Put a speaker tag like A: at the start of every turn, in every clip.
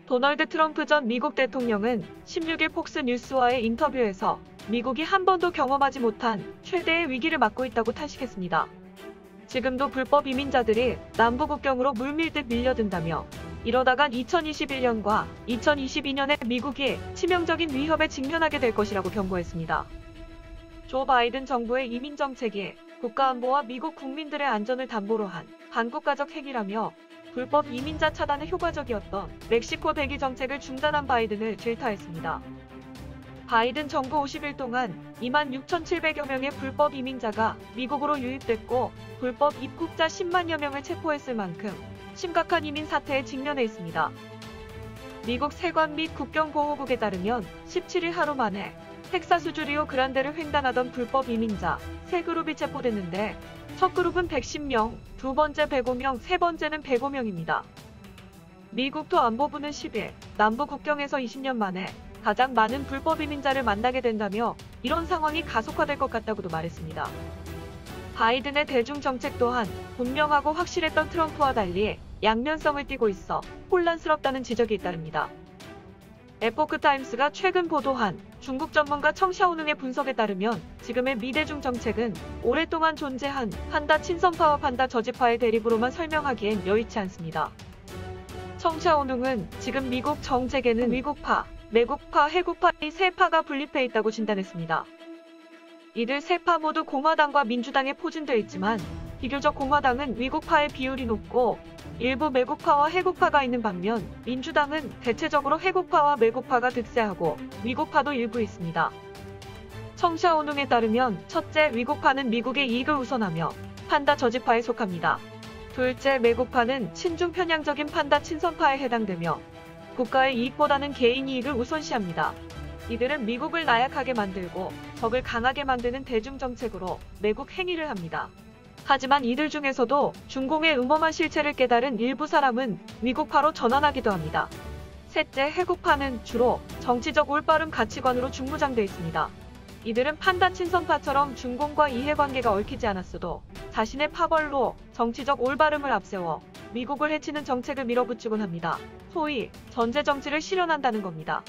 A: 도널드 트럼프 전 미국 대통령은 16일 폭스뉴스와의 인터뷰에서 미국이 한 번도 경험하지 못한 최대의 위기를 맞고 있다고 탄식했습니다. 지금도 불법 이민자들이 남부 국경으로 물밀듯 밀려든다며 이러다간 2021년과 2022년에 미국이 치명적인 위협에 직면하게 될 것이라고 경고했습니다. 조 바이든 정부의 이민 정책이 국가안보와 미국 국민들의 안전을 담보로 한 반국가적 행위라며 불법 이민자 차단에 효과적이었던 멕시코 대기 정책을 중단한 바이든을 질타했습니다. 바이든 정부 50일 동안 26,700여 명의 불법 이민자가 미국으로 유입됐고 불법 입국자 10만여 명을 체포했을 만큼 심각한 이민 사태에 직면해 있습니다. 미국 세관 및 국경보호국에 따르면 17일 하루 만에 텍사스 리오 그란데를 횡단하던 불법 이민자 3그룹이 체포됐는데 첫 그룹은 110명, 두 번째 105명, 세 번째는 105명입니다. 미국도 안보부는 10일 남부 국경에서 20년 만에 가장 많은 불법 이민자를 만나게 된다며 이런 상황이 가속화될 것 같다고도 말했습니다. 바이든의 대중 정책 또한 분명하고 확실했던 트럼프와 달리 양면성을 띠고 있어 혼란스럽다는 지적이 잇따릅니다. 에포크타임스가 최근 보도한 중국 전문가 청샤오능의 분석에 따르면 지금의 미 대중 정책은 오랫동안 존재한 판다 친선파와 판다 저지파의 대립으로만 설명하기엔 여의치 않습니다. 청샤오능은 지금 미국 정책에는 위국파, 매국파, 해국파 이 세 파가 분립해 있다고 진단했습니다. 이들 세 파 모두 공화당과 민주당에 포진돼 있지만 비교적 공화당은 위국파의 비율이 높고 일부 매국파와 해국파가 있는 반면 민주당은 대체적으로 해국파와 매국파가 득세하고 위국파도 일부 있습니다. 청샤오능에 따르면 첫째, 위국파는 미국의 이익을 우선하며 판다 저지파에 속합니다. 둘째, 매국파는 친중 편향적인 판다 친선파에 해당되며 국가의 이익보다는 개인 이익을 우선시합니다. 이들은 미국을 나약하게 만들고 적을 강하게 만드는 대중정책으로 매국 행위를 합니다. 하지만 이들 중에서도 중공의 음험한 실체를 깨달은 일부 사람은 위국파로 전환하기도 합니다. 셋째, 해국파는 주로 정치적 올바름 가치관으로 중무장돼 있습니다. 이들은 판다 친선파처럼 중공과 이해관계가 얽히지 않았어도 자신의 파벌로 정치적 올바름을 앞세워 미국을 해치는 정책을 밀어붙이곤 합니다. 소위 전제 정치를 실현한다는 겁니다.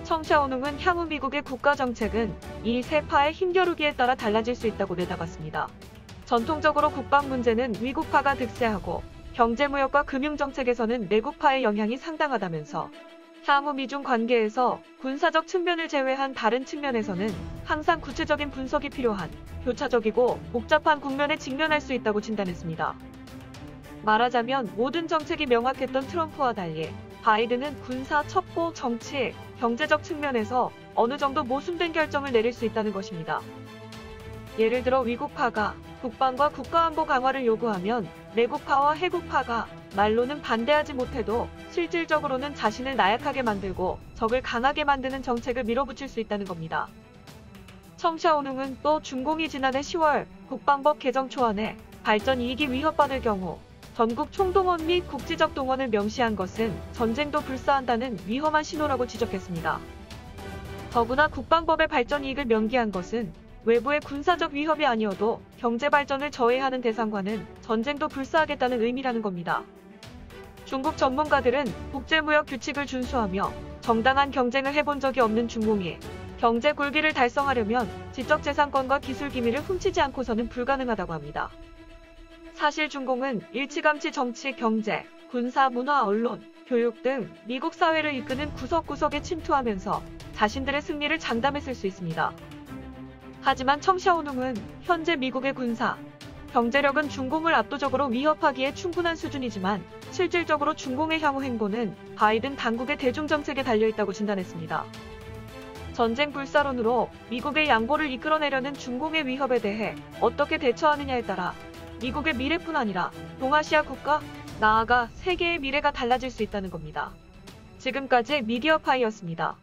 A: 청샤오능은 향후 미국의 국가정책은 이 세 파의 힘겨루기에 따라 달라질 수 있다고 내다봤습니다. 전통적으로 국방 문제는 위국파가 득세하고 경제무역과 금융정책에서는 내국파의 영향이 상당하다면서 향후 미중 관계에서 군사적 측면을 제외한 다른 측면에서는 항상 구체적인 분석이 필요한 교차적이고 복잡한 국면에 직면할 수 있다고 진단했습니다. 말하자면 모든 정책이 명확했던 트럼프와 달리 바이든은 군사, 첩보, 정치, 경제적 측면에서 어느 정도 모순된 결정을 내릴 수 있다는 것입니다. 예를 들어 위국파가 국방과 국가안보 강화를 요구하면 내국파와 해국파가 말로는 반대하지 못해도 실질적으로는 자신을 나약하게 만들고 적을 강하게 만드는 정책을 밀어붙일 수 있다는 겁니다. 청샤오능은 또 중공이 지난해 10월 국방법 개정 초안에 발전 이익이 위협받을 경우 전국 총동원 및 국지적 동원을 명시한 것은 전쟁도 불사한다는 위험한 신호라고 지적했습니다. 더구나 국방법의 발전 이익을 명기한 것은 외부의 군사적 위협이 아니어도 경제 발전을 저해하는 대상과는 전쟁도 불사하겠다는 의미라는 겁니다. 중국 전문가들은 국제무역 규칙을 준수하며 정당한 경쟁을 해본 적이 없는 중공이 경제 굴기를 달성하려면 지적재산권과 기술 기밀을 훔치지 않고서는 불가능하다고 합니다. 사실 중공은 일찌감치 정치, 경제, 군사, 문화, 언론, 교육 등 미국 사회를 이끄는 구석구석에 침투하면서 자신들의 승리를 장담했을 수 있습니다. 하지만 청샤오능은 현재 미국의 군사, 경제력은 중공을 압도적으로 위협하기에 충분한 수준이지만 실질적으로 중공의 향후 행보는 바이든 당국의 대중정책에 달려있다고 진단했습니다. 전쟁 불사론으로 미국의 양보를 이끌어내려는 중공의 위협에 대해 어떻게 대처하느냐에 따라 미국의 미래뿐 아니라 동아시아 국가, 나아가 세계의 미래가 달라질 수 있다는 겁니다. 지금까지 미디어파이였습니다.